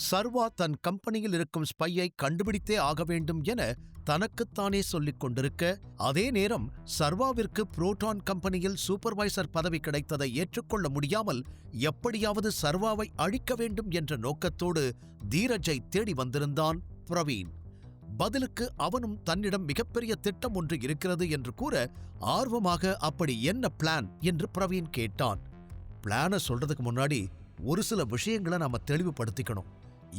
சர்வா தன் கம்பெனியில் இருக்கும் ஸ்பையை கண்டுபிடித்தே ஆக வேண்டும் என தனக்குத்தானே சொல்லிக் கொண்டிருக்க, அதே நேரம் சர்வாவிற்கு புரோட்டான் கம்பெனியில் சூப்பர்வைசர் பதவி கிடைத்ததை ஏற்றுக்கொள்ள முடியாமல் எப்படியாவது சர்வாவை அழிக்க வேண்டும் என்ற நோக்கத்தோடு தீரஜை தேடி வந்திருந்தான் பிரவீன். பதிலுக்கு அவனும் தன்னிடம் மிகப்பெரிய திட்டம் ஒன்று இருக்கிறது என்று கூற, ஆர்வமாக அப்படி என்ன பிளான் என்று பிரவீன் கேட்டான். பிளான சொல்றதுக்கு முன்னாடி ஒரு சில விஷயங்களை நாம தெளிவுபடுத்திக்கணும்.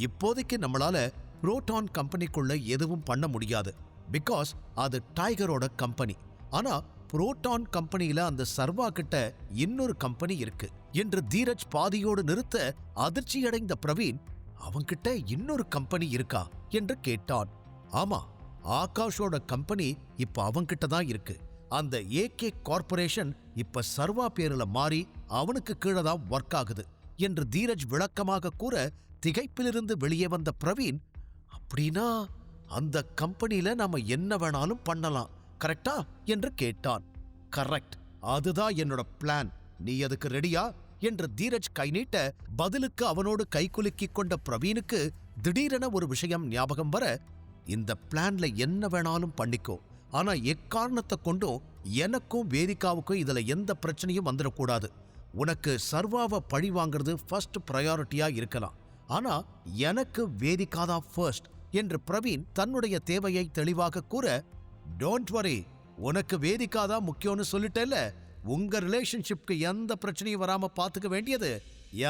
இப்போதைக்கு நம்மளால புரோட்டான் கம்பெனிக்குள்ள எதுவும் பண்ண முடியாது. பிகாஸ் அது டைகரோட கம்பெனி. ஆனா புரோட்டான் கம்பெனியில அந்த சர்வா கிட்ட இன்னொரு கம்பெனி இருக்கு என்று தீரஜ் பாதியோடு நிறுத்த, அதிர்ச்சியடைந்த பிரவீன், அவன்கிட்ட இன்னொரு கம்பெனி இருக்கா என்று கேட்டான். ஆமா, ஆகாஷோட கம்பெனி இப்ப அவன்கிட்ட தான் இருக்கு. அந்த ஏகே கார்ப்பரேஷன் இப்ப சர்வா பேர்ல மாறி அவனுக்கு கீழே தான் ஒர்க் ஆகுது என்று தீரஜ் விளக்கமாக கூற, திகைப்பிலிருந்து வெளியே வந்த பிரவீன், அப்படின்னா அந்த கம்பெனியில நாம என்ன வேணாலும் பண்ணலாம், கரெக்டா என்று கேட்டான். கரெக்ட், அதுதான் என்னோட பிளான். நீ அதுக்கு ரெடியா என்று தீரஜ் கை நீட்ட, பதிலுக்கு அவனோடு கைகுலுக்கிக் கொண்ட பிரவீனுக்கு திடீரென ஒரு விஷயம் ஞாபகம் வர, இந்த பிளான்ல என்ன வேணாலும் பண்ணிக்கோ, ஆனா எக்காரணத்தை கொண்டும் எனக்கும் வேதிகாவுக்கும் இதுல எந்த பிரச்சனையும் வந்துடக்கூடாது. உனக்கு சர்வாவை பழி வாங்கிறது ஃபர்ஸ்ட் ப்ரையாரிட்டியா இருக்கலாம், ஆனா எனக்கு வேதிகாதான் ஃபர்ஸ்ட் என்று பிரவீன் தன்னுடைய தேவையை தெளிவாக கூற, டோன்ட் வரி, உனக்கு வேதிகாதான் முக்கியம்னு சொல்லிட்டேல்ல, உங்க ரிலேஷன்ஷிப்க்கு எந்த பிரச்சனையும் வராம பாத்துக்க வேண்டியது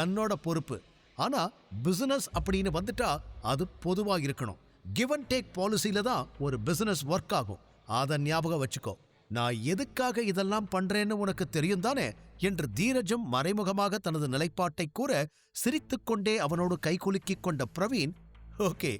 என்னோட பொறுப்பு. ஆனா பிசினஸ் அப்படின்னு வந்துட்டா அது பொதுவா இருக்கணும். கிவ் அண்ட் டேக் பாலிசியில தான் ஒரு பிசினஸ் ஒர்க் ஆகும். அதை ஞாபகம் வச்சுக்கோ. நான் எதுக்காக இதெல்லாம் பண்றேன்னு உனக்கு தெரியும் தானே என்று தீரஜும் மறைமுகமாக தனது நிலைப்பாட்டை கூற, சிரித்துக்கொண்டே அவனோடு கைகுலுக்கிக் கொண்ட பிரவீன், ஓகே,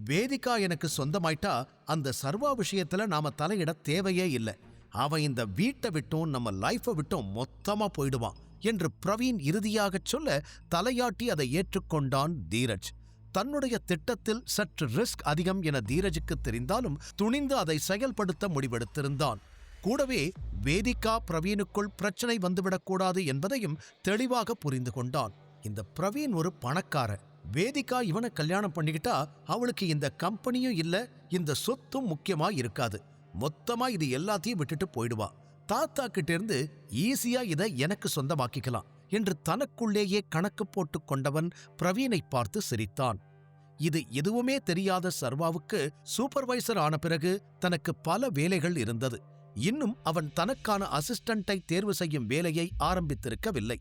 வேதிகா எனக்கு சொந்தமாயிட்டா அந்த சர்வா விஷயத்துல நாம தலையிட தேவையே இல்லை. அவன் இந்த வீட்டை விட்டும் நம்ம லைஃபை விட்டும் மொத்தமா போயிடுவான் என்று பிரவீன் இறுதியாகச் சொல்ல, தலையாட்டி அதை ஏற்றுக்கொண்டான் தீரஜ். தன்னுடைய திட்டத்தில் சற்று ரிஸ்க் அதிகம் என தீரஜுக்கு தெரிந்தாலும் துணிந்து அதை செயல்படுத்த முடிவெடுத்திருந்தான். கூடவே வேதிகா பிரவீனுக்குள் பிரச்சனை வந்துவிடக்கூடாது என்பதையும் தெளிவாக புரிந்து கொண்டான். இந்த பிரவீன் ஒரு பணக்காரன். வேதிகா இவனை கல்யாணம் பண்ணிக்கிட்டா அவளுக்கு இந்த கம்பெனியும் இல்ல, இந்த சொத்தும் முக்கியமா இருக்காது. மொத்தமா இது எல்லாத்தையும் விட்டுட்டு போயிடுவா. தாத்தா கிட்ட இருந்து ஈஸியா இதை எனக்கு சொந்தமாக்கிக்கலாம் என்று தனக்குள்ளேயே கணக்கு போட்டுக் கொண்டவன் பிரவீனை பார்த்து சிரித்தான். இது எதுவுமே தெரியாத சர்வாவுக்கு சூப்பர்வைசர் ஆன பிறகு தனக்கு பல வேலைகள் இருந்தது. இன்னும் அவன் தனக்கான அசிஸ்டண்டை தேர்வு செய்யும் வேலையை ஆரம்பித்திருக்கவில்லை.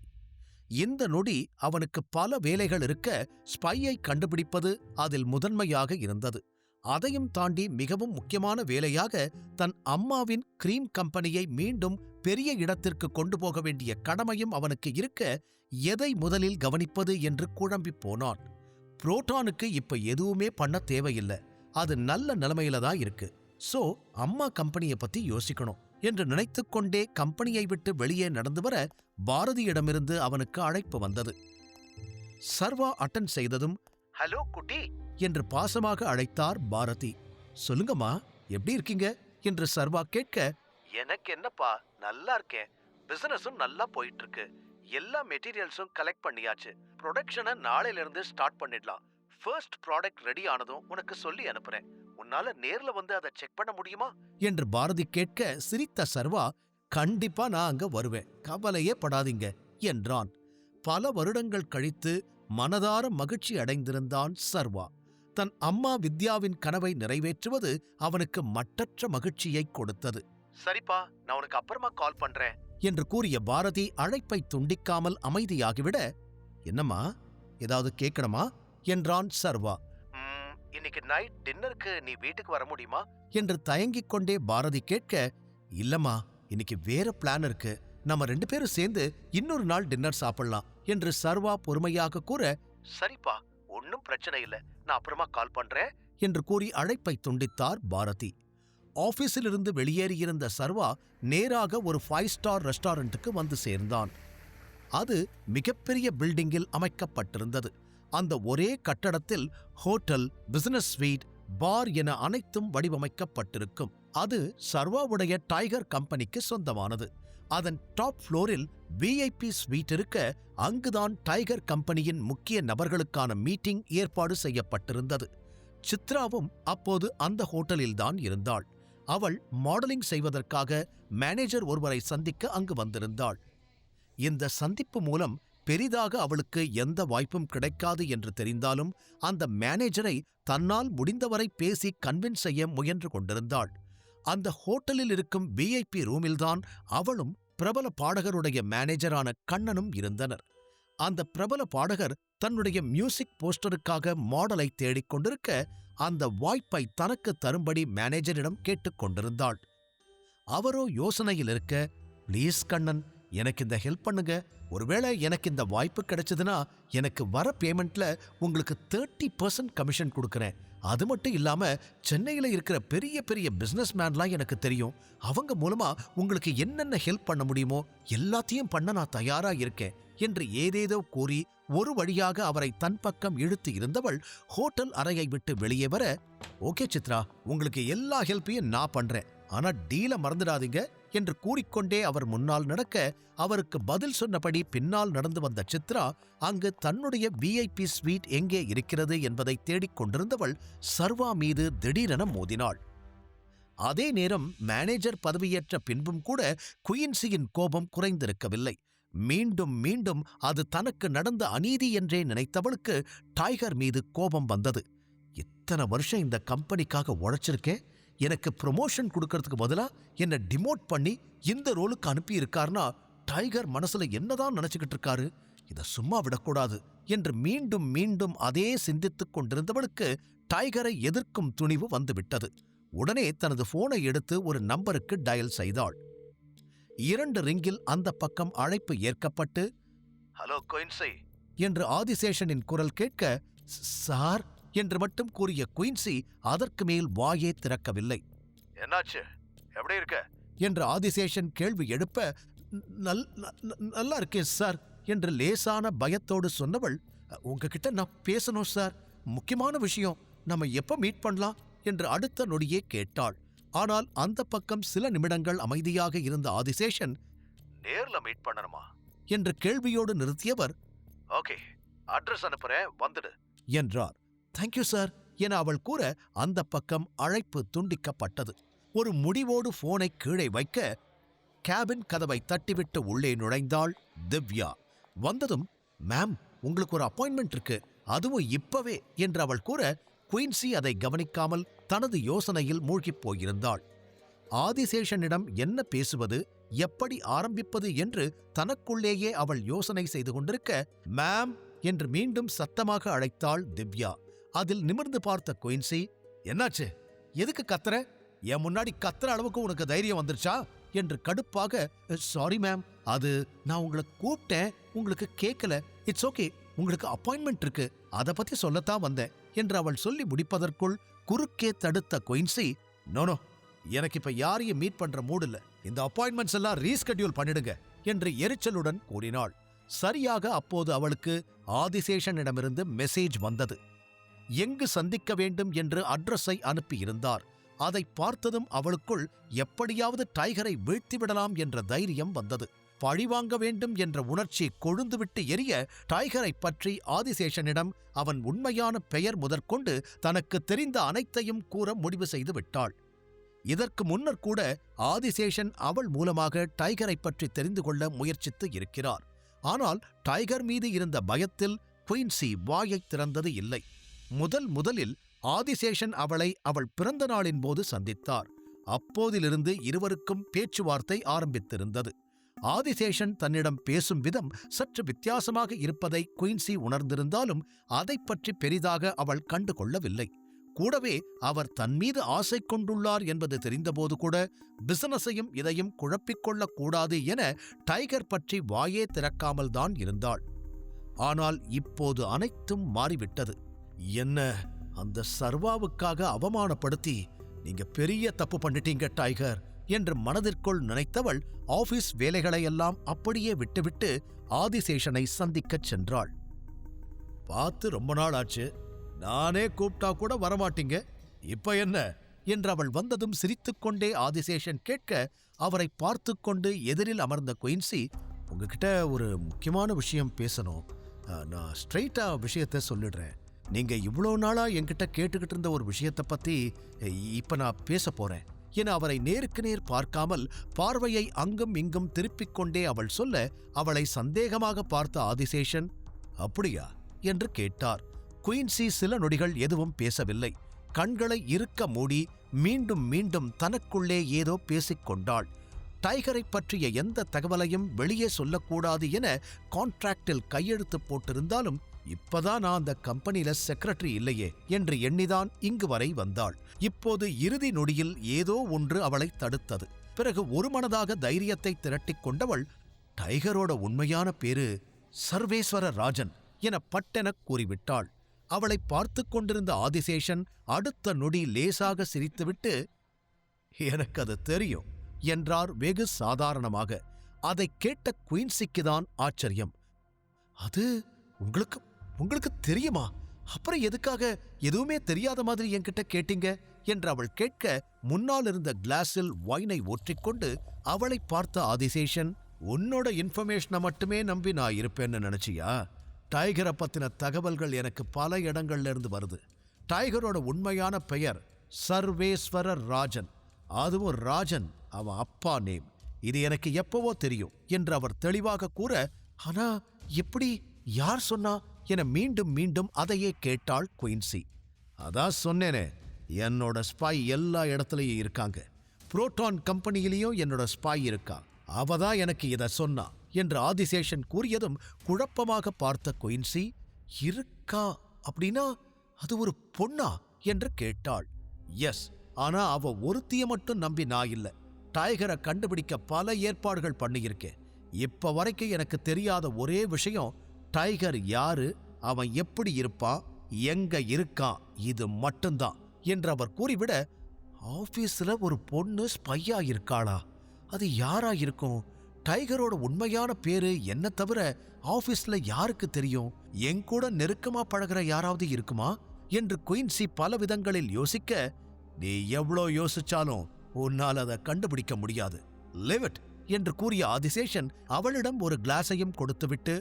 இந்த நொடி அவனுக்கு பல வேலைகள் இருக்க, ஸ்பையை கண்டுபிடிப்பது அதில் முதன்மையாக இருந்தது. அதையும் தாண்டி மிகவும் முக்கியமான வேலையாக தன் அம்மாவின் கிரீம் கம்பெனியை மீண்டும் பெரிய இடத்திற்கு கொண்டு போக வேண்டிய கடமையும் அவனுக்கு இருக்க, எதை முதலில் கவனிப்பது என்று குழம்பி போனான். புரோட்டானுக்கு இப்ப எதுவுமே பண்ண தேவையில்லை, அது நல்ல நிலைமையில தான் இருக்கு. சோ அம்மா கம்பெனியை பத்தி யோசிக்கணும் என்று நினைத்துக்கொண்டே கம்பெனியை விட்டு வெளியே நடந்து வர, பாரதியிடமிருந்து அவனுக்கு அழைப்பு வந்தது. சர்வா அட்டன் செய்ததும், ஹலோ குட்டி என்று பாசமாக அழைத்தார் பாரதி. சொல்லுங்கம்மா, எப்படி இருக்கீங்க என்று சர்வா கேட்க, எனக்கு என்னப்பா, நல்லா இருக்கேன். பிசினஸும் நல்லா போயிட்டு இருக்கு. எல்லா மெட்டீரியல்ஸும் கலெக்ட் பண்ணியாச்சு. ப்ரொடக்ஷனை நாளையில இருந்து ஸ்டார்ட் பண்ணிடலாம். ஃபர்ஸ்ட் ப்ராடக்ட் ரெடி ஆனதும் உனக்கு சொல்லி அனுப்புறேன். உன்னால நேர்ல வந்து அதை செக் பண்ண முடியுமா என்று பாரதி கேட்க, சிரித்த சர்வா, கண்டிப்பா நான் அங்க வருவேன், கவலையே படாதீங்க என்றான். பல வருடங்கள் கழித்து மனதார மகிழ்ச்சி அடைந்திருந்தான் சர்வா. தன் அம்மா வித்யாவின் கனவை நிறைவேற்றுவது அவனுக்கு மட்டற்ற மகிழ்ச்சியை கொடுத்தது. சரிப்பா, நான் உனக்கு அப்புறமா கால் பண்றேன் என்று கூறிய பாரதி அழைப்பை துண்டிக்காமல் அமைதியாகிவிட, என்னம்மா, ஏதாவது கேட்கணுமா என்றான் சர்வா. இன்னைக்கு நைட் டின்னருக்கு நீ வீட்டுக்கு வர முடியுமா என்று தயங்கிக் கொண்டே பாரதி கேட்க, இல்லம்மா, இன்னைக்கு வேற பிளான் இருக்கு, நம்ம 2 பேரும் சேர்ந்து இன்னொரு நாள் டின்னர் சாப்பிடலாம் என்று சர்வா பொறுமையாக கூற, சரிப்பா, ஒன்னும் பிரச்சனை இல்ல, நான் அப்புறமா கால் பண்றேன் என்று கூறி அழைப்பை துண்டித்தார் பாரதி. ஆபீஸிலிருந்து வெளியேறியிருந்த சர்வா நேராக ஒரு 5 ஸ்டார் ரெஸ்டாரண்ட்டுக்கு வந்து சேர்ந்தான். அது மிகப்பெரிய பில்டிங்கில் அமைக்கப்பட்டிருந்தது. அந்த ஒரே கட்டடத்தில் ஹோட்டல், பிசினஸ் ஸ்வீட், பார் என அனைத்தும் வடிவமைக்கப்பட்டிருக்கும். அது சர்வாவுடைய டைகர் கம்பெனிக்கு சொந்தமானது. அதன் டாப் ஃப்ளோரில் VIP ஸ்வீட் இருக்க அங்குதான் டைகர் கம்பெனியின் முக்கிய நபர்களுக்கான மீட்டிங் ஏற்பாடு செய்யப்பட்டிருந்தது. சித்ராவும் அப்போது அந்த ஹோட்டலில்தான் இருந்தாள். அவள் மாடலிங் செய்வதற்காக மேனேஜர் ஒருவரை சந்திக்க அங்கு வந்திருந்தாள். இந்த சந்திப்பு மூலம் பெரிதாக அவளுக்கு எந்த வாய்ப்பும் கிடைக்காது என்று தெரிந்தாலும் அந்த மேனேஜரை தன்னால் முடிந்தவரை பேசி கன்வின்ஸ் செய்ய முயன்று கொண்டிருந்தாள். அந்த ஹோட்டலில் இருக்கும் VIP ரூமில்தான் அவளும் பிரபல பாடகருடைய மேனேஜரான கண்ணனும் இருந்தனர். அந்த பிரபல பாடகர் தன்னுடைய மியூசிக் போஸ்டருக்காக மாடலை தேடிக் கொண்டிருக்க அந்த வாய்ப்பை தனக்கு தரும்படி மேனேஜரிடம் கேட்டுக்கொண்டிருந்தாள். அவரோ யோசனையில் இருக்க, ப்ளீஸ் கண்ணன், எனக்கு இந்த ஹெல்ப் பண்ணுங்க. ஒருவேளை எனக்கு இந்த வாய்ப்பு கிடைச்சதுன்னா எனக்கு வர பேமெண்ட்ல உங்களுக்கு 30% கமிஷன் கொடுக்குறேன். அது மட்டும் இல்லாம சென்னையில் இருக்கிற பெரிய பெரிய பிசினஸ் மேன்லாம் எனக்கு தெரியும். அவங்க மூலமா உங்களுக்கு என்னென்ன ஹெல்ப் பண்ண முடியுமோ எல்லாத்தையும் பண்ண நான் தயாரா இருக்கேன் என்று ஏதேதோ கூறி ஒரு வழியாக அவரை தன் பக்கம் இழுத்து இருந்தவள் ஹோட்டல் அறையை விட்டு வெளியே வர, ஓகே சித்ரா, உங்களுக்கு எல்லா ஹெல்ப்பையும் நான் பண்றேன், ஆனா டீல மறந்துடாதீங்க என்று கூறிக்கொண்டே அவர் முன்னால் நடக்க அவருக்கு பதில் சொன்னபடி பின்னால் நடந்து வந்த சித்ரா அங்கு தன்னுடைய VIP ஸ்வீட் எங்கே இருக்கிறது என்பதை தேடிக் கொண்டிருந்தவள் சர்வா மீது திடீரென மோதினாள். அதே நேரம் மேனேஜர் பதவியேற்ற பின்பும் கூட குயின்சியின் கோபம் குறைந்திருக்கவில்லை. மீண்டும் மீண்டும் அது தனக்கு நடந்த அநீதி என்றே நினைத்தவளுக்கு டைகர் மீது கோபம் வந்தது. இத்தனை வருஷம் இந்த கம்பெனிக்காக உழைச்சிருக்கேன், எனக்கு ப்ரொமோஷன் கொடுக்கறதுக்கு பதிலா என்னை டிமோட் பண்ணி இந்த ரோலுக்கு அனுப்பி இருக்காருனா டைகர் மனசுல என்னதான் நினைச்சுக்கிட்டு இருக்காரு, இதை சும்மா விடக்கூடாது என்று மீண்டும் மீண்டும் அதே சிந்தித்துக் கொண்டிருந்தவளுக்கு டைகரை எதிர்க்கும் துணிவு வந்துவிட்டது. உடனே தனது போனை எடுத்து ஒரு நம்பருக்கு டயல் செய்தாள். 2 ரிங்கில் அந்த பக்கம் அழைப்பு ஏற்கப்பட்டு, ஹலோ குயின்சி என்று ஆதிசேஷனின் குரல் கேட்க, சார் என்று மட்டும் கூறிய குயின்சி அதற்கு மேல் வாயே திறக்கவில்லை. என்னாச்சு, எப்படி இருக்க என்று ஆதிசேஷன் கேள்வி எழுப்ப, நல்லா இருக்கேன் சார் என்று லேசான பயத்தோடு சொன்னவள், உங்ககிட்ட நான் பேசணும் சார், முக்கியமான விஷயம், நம்ம எப்ப மீட் பண்ணலாம் என்று அடுத்த நொடியே கேட்டாள். ஆனால் அந்த பக்கம் சில நிமிடங்கள் அமைதியாக இருந்த ஆதிசேஷன், நேர்ல மீட் பண்ணணுமா என்று கேள்வியோடு நிறுத்தியவர், ஓகே, அட்ரஸ் அனுப்புறேன், வந்துடு என்றார். தேங்க்யூ சார் என அவள் கூற அந்த பக்கம் அழைப்பு துண்டிக்கப்பட்டது. ஒரு முடிவோடு போனை கீழே வைக்க கேபின் கதவை தட்டிவிட்டு உள்ளே நுழைந்தாள் திவ்யா. வந்ததும், மேம், உங்களுக்கு ஒரு அப்பாயின்மெண்ட் இருக்கு, அதுவும் இப்பவே என்று அவள் கூற குயின்சி அதை கவனிக்காமல் தனது யோசனையில் மூழ்கிப் போயிருந்தாள். ஆதிசேஷனிடம் என்ன பேசுவது, எப்படி ஆரம்பிப்பது என்று தனக்குள்ளேயே அவள் யோசனை செய்து கொண்டிருக்க, மேம் என்று மீண்டும் சத்தமாக அழைத்தாள் திவ்யா. அதில் நிமிர்ந்து பார்த்த குயின்சி, என்னாச்சு, எதுக்கு கத்துற, என் முன்னாடி கத்துற அளவுக்கு உனக்கு தைரியம் வந்துருச்சா என்று கடுப்பாக, சாரி மேம், அது நான் உங்களை கூப்பிட்டேன், உங்களுக்கு கேட்கல, இட்ஸ் ஓகே, உங்களுக்கு அப்பாயின்மெண்ட் இருக்கு, அதை பத்தி சொல்லத்தான் வந்தேன் என்று அவள் சொல்லி முடிப்பதற்குள் குறுக்கே தடுத்த குயின்சி, நோனோ, எனக்கு இப்ப யாரையும் மீட் பண்ற மூடு இல்ல, இந்த அப்பாயின்மெண்ட்ஸ் எல்லாம் ரீஸ்கெட்யூல் பண்ணிடுங்க என்று எரிச்சலுடன் கூறினாள். சரியாக அப்போது அவளுக்கு ஆதிசேஷனிடமிருந்து மெசேஜ் வந்தது. எங்கு சந்திக்க வேண்டும் என்று அட்ரஸை அனுப்பியிருந்தார். அதை பார்த்ததும் அவளுக்குள் எப்படியாவது டைகரை வீழ்த்திவிடலாம் என்ற தைரியம் வந்தது. பழிவாங்க வேண்டும் என்ற உணர்ச்சி கொழுந்துவிட்டு எரிய டைகரை பற்றி ஆதிசேஷனிடம் அவன் உண்மையான பெயர் முதற்கொண்டு தனக்கு தெரிந்த அனைத்தையும் கூற முடிவு செய்து விட்டாள். இதற்கு முன்னர் கூட ஆதிசேஷன் அவள் மூலமாக டைகரை பற்றி தெரிந்து கொள்ள முயற்சித்து இருக்கிறார். ஆனால் டைகர் மீது இருந்த பயத்தில் குயின்சி வாயை திறந்தது இல்லை. முதலில் ஆதிசேஷன் அவளை அவள் பிறந்த நாளின் போது சந்தித்தார். அப்போதிலிருந்து இருவருக்கும் பேச்சுவார்த்தை ஆரம்பித்திருந்தது. ஆதிசேஷன் தன்னிடம் பேசும் விதம் சற்று வித்தியாசமாக இருப்பதை குயின்சி உணர்ந்திருந்தாலும் அதை பற்றி பெரிதாக அவள் கண்டு கொள்ளவில்லை. கூடவே அவர் தன்மீது ஆசை கொண்டுள்ளார் என்பது தெரிந்தபோது கூட பிசினஸையும் இதையும் குழப்பிக்கொள்ளக் கூடாது என டைகர் பற்றி வாயே திறக்காமல் தான் இருந்தாள். ஆனால் இப்போது அனைத்தும் மாறிவிட்டது. என்ன, அந்த சர்வாவுக்காக அவமானப்படுத்தி நீங்க பெரிய தப்பு பண்ணிட்டீங்க டைகர் என்று மனதிற்குள் நினைத்தவள் ஆபீஸ் வேலைகளையெல்லாம் அப்படியே விட்டுவிட்டு ஆதிசேஷனை சந்திக்கச் சென்றாள். பார்த்து ரொம்ப நாள் ஆச்சு, நானே கூப்பிட்டா கூட வரமாட்டீங்க, இப்ப என்ன என்று அவள் வந்ததும் சிரித்துக்கொண்டே ஆதிசேஷன் கேட்க அவரை பார்த்து கொண்டு எதிரில் அமர்ந்த குயின்சி, உங்ககிட்ட ஒரு முக்கியமான விஷயம் பேசணும். நான் ஸ்ட்ரெயிட்டா விஷயத்த சொல்லிடுறேன். நீங்க இவ்வளோ நாளா என்கிட்ட கேட்டுக்கிட்டு இருந்த ஒரு விஷயத்தை பத்தி இப்ப நான் பேச போறேன் என அவரை நேருக்கு நேர் பார்க்காமல் பார்வையை அங்கும் இங்கும் திருப்பிக் கொண்டே அவள் சொல்ல, அவளை சந்தேகமாக பார்த்த ஆதிசேஷன், அப்படியா என்று கேட்டார். குயின்சி சில நொடிகள் எதுவும் பேசவில்லை. கண்களை இறுக்க மூடி மீண்டும் மீண்டும் தனக்குள்ளே ஏதோ பேசிக்கொண்டாள். டைகரை பற்றிய எந்த தகவலையும் வெளியே சொல்லக்கூடாது என கான்ட்ராக்டில் கையெழுத்து போட்டிருந்தாலும் இப்பதான் நான் அந்த கம்பெனியில செக்ரட்டரி இல்லையே என்று எண்ணிதான் இங்கு வரை வந்தாள். இப்போது இறுதி நொடியில் ஏதோ ஒன்று அவளை தடுத்தது. பிறகு ஒருமனதாக தைரியத்தை திரட்டிக் கொண்டவள், டைகரோட உண்மையான பேரு சர்வேஸ்வர ராஜன் என பட்டெனக் கூறிவிட்டாள். அவளை பார்த்து கொண்டிருந்த ஆதிசேஷன் அடுத்த நொடி லேசாக சிரித்துவிட்டு, எனக்கு அது தெரியும் என்றார் வெகு சாதாரணமாக. அதை கேட்ட குயின்சிக்குதான் ஆச்சரியம். அது உங்களுக்கு உங்களுக்கு தெரியுமா? அப்புறம் எதுக்காக எதுவுமே தெரியாத மாதிரி என்கிட்ட கேட்டீங்க என்று அவள் கேட்க, முன்னால் இருந்த கிளாஸில் வைனை ஊற்றிக்கொண்டு அவளை பார்த்த ஆதிசேஷன், உன்னோட இன்ஃபர்மேஷனை மட்டுமே நம்பி நான் இருப்பேன்னு நினைச்சியா? டைகரை பத்தின தகவல்கள் எனக்கு பல இடங்கள்ல இருந்து வருது. டைகரோட உண்மையான பெயர் சர்வேஸ்வரர் ராஜன். அதுவும் ராஜன் அவன் அப்பா நேம். இது எனக்கு எப்பவோ தெரியும் என்று அவர் தெளிவாக கூற, ஆனா எப்படி, யார் சொன்னா என மீண்டும் மீண்டும் அதையே கேட்டாள் குயின்சி. அதான் சொன்னேனே, என்னோட ஸ்பாய் எல்லா இடத்துலயும் இருக்காங்க. புரோட்டான் கம்பெனியிலையும் என்னோட ஸ்பாய் இருக்கா. அவதான் எனக்கு இதை சொன்னா என்று ஆதிசேஷன் கூறியதும் குழப்பமாக பார்த்த குயின்சி, இருக்கா அப்படின்னா அது ஒரு பொண்ணா என்று கேட்டாள். எஸ், ஆனா அவ ஒருத்திய மட்டும் நம்பி நான் இல்ல. டைகரை கண்டுபிடிக்க பல ஏற்பாடுகள் பண்ணியிருக்கேன். இப்ப வரைக்கும் எனக்கு தெரியாத ஒரே விஷயம், டைகர் யாரு, அவன் எப்படி இருப்பான், எங்க இருக்கான், இது மட்டும்தான் என்று அவர் கூறிவிட, ஆபீஸ்ல ஒரு பொண்ணு ஸ்பையா இருக்காளா? அது யாரா இருக்கும்? டைகரோட உண்மையான பேரு என்ன தவிர ஆபீஸ்ல யாருக்கு தெரியும்? என் கூட நெருக்கமா பழகிற யாராவது இருக்குமா என்று குயின்சி பல விதங்களில் யோசிக்க, நீ எவ்வளோ யோசிச்சாலும் உன்னால் அதை கண்டுபிடிக்க முடியாது, லிவ் இட் என்று கூறிய ஆதிசேஷன் அவளிடம் ஒரு கிளாஸையும் கொடுத்துவிட்டு,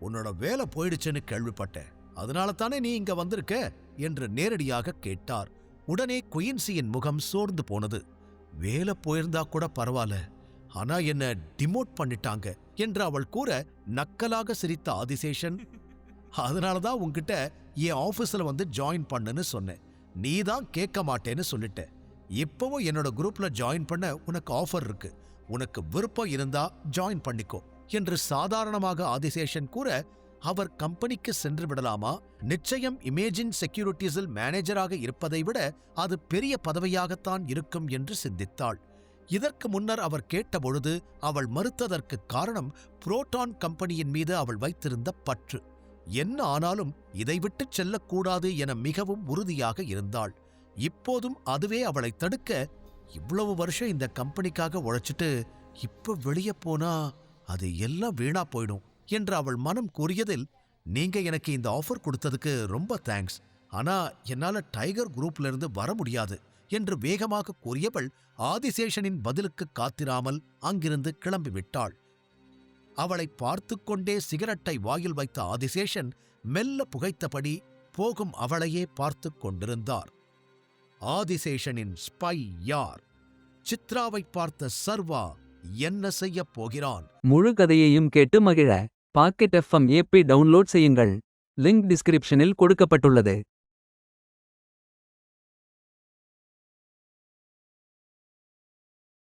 உன்னோட வேலை போயிடுச்சுன்னு கேள்விப்பட்டேன், அதனால தானே நீ இங்க வந்திருக்க என்று நேரடியாக கேட்டார். உடனே குயின்சியின் முகம் சோர்ந்து போனது. வேலை போயிருந்தா கூட பரவாயில்ல, ஆனா என்ன டிமோட் பண்ணிட்டாங்க என்று அவள் கூற, நக்கலாக சிரித்த ஆதிசேஷன், அதனாலதான் உன்கிட்ட என் ஆபீஸ்ல வந்து ஜாயின் பண்ணுன்னு சொன்னேன். நீதான் கேட்க மாட்டேன்னு சொல்லிட்ட. இப்பவும் என்னோட குரூப்ல ஜாயின் பண்ண உனக்கு ஆஃபர் இருக்கு. உனக்கு விருப்பம் இருந்தா ஜாயின் பண்ணிக்கோ என்று சாதாரணமாக ஆதிசேஷன் கூற, அவர் கம்பெனிக்கு சென்று விடலாமா? நிச்சயம் இமேஜின் செக்யூரிட்டிஸில் மேனேஜராக இருப்பதை விட அது பெரிய பதவியாகத்தான் இருக்கும் என்று சிந்தித்தாள். இதற்கு முன்னர் அவர் கேட்டபொழுது அவள் மறுத்ததற்கு காரணம் புரோட்டான் கம்பெனியின் மீது அவள் வைத்திருந்த பற்று. என்ன ஆனாலும் இதை விட்டு செல்லக்கூடாது என மிகவும் உறுதியாக இருந்தாள். இப்போதும் அதுவே அவளை தடுக்க, இவ்வளவு வருஷம் இந்த கம்பெனிக்காக உழைச்சிட்டு இப்ப வெளியே போனா அது எல்லாம் வீணா போயிடும் என்று அவள் மனம் கூறியதில், நீங்க எனக்கு இந்த ஆஃபர் கொடுத்ததுக்கு ரொம்ப தேங்க்ஸ், ஆனா என்னால டைகர் குரூப்ல இருந்து வர முடியாது என்று வேகமாக கூறியவள் ஆதிசேஷனின் பதிலுக்கு காத்திராமல் அங்கிருந்து கிளம்பிவிட்டாள். அவளை பார்த்து கொண்டே சிகரெட்டை வாயில் வைத்த ஆதிசேஷன் மெல்ல புகைத்தபடி போகும் அவளையே பார்த்து கொண்டிருந்தார். ஆதிசேஷனின் ஸ்பை யார்? சித்ராவை பார்த்த சர்வா என்ன செய்யப் போகிறான்? முழு கதையையும் கேட்டு மகிழ பாக்கெட் FM ஏபி டவுன்லோட் செய்யுங்கள். லிங்க் டிஸ்கிரிப்ஷனில் கொடுக்கப்பட்டுள்ளது.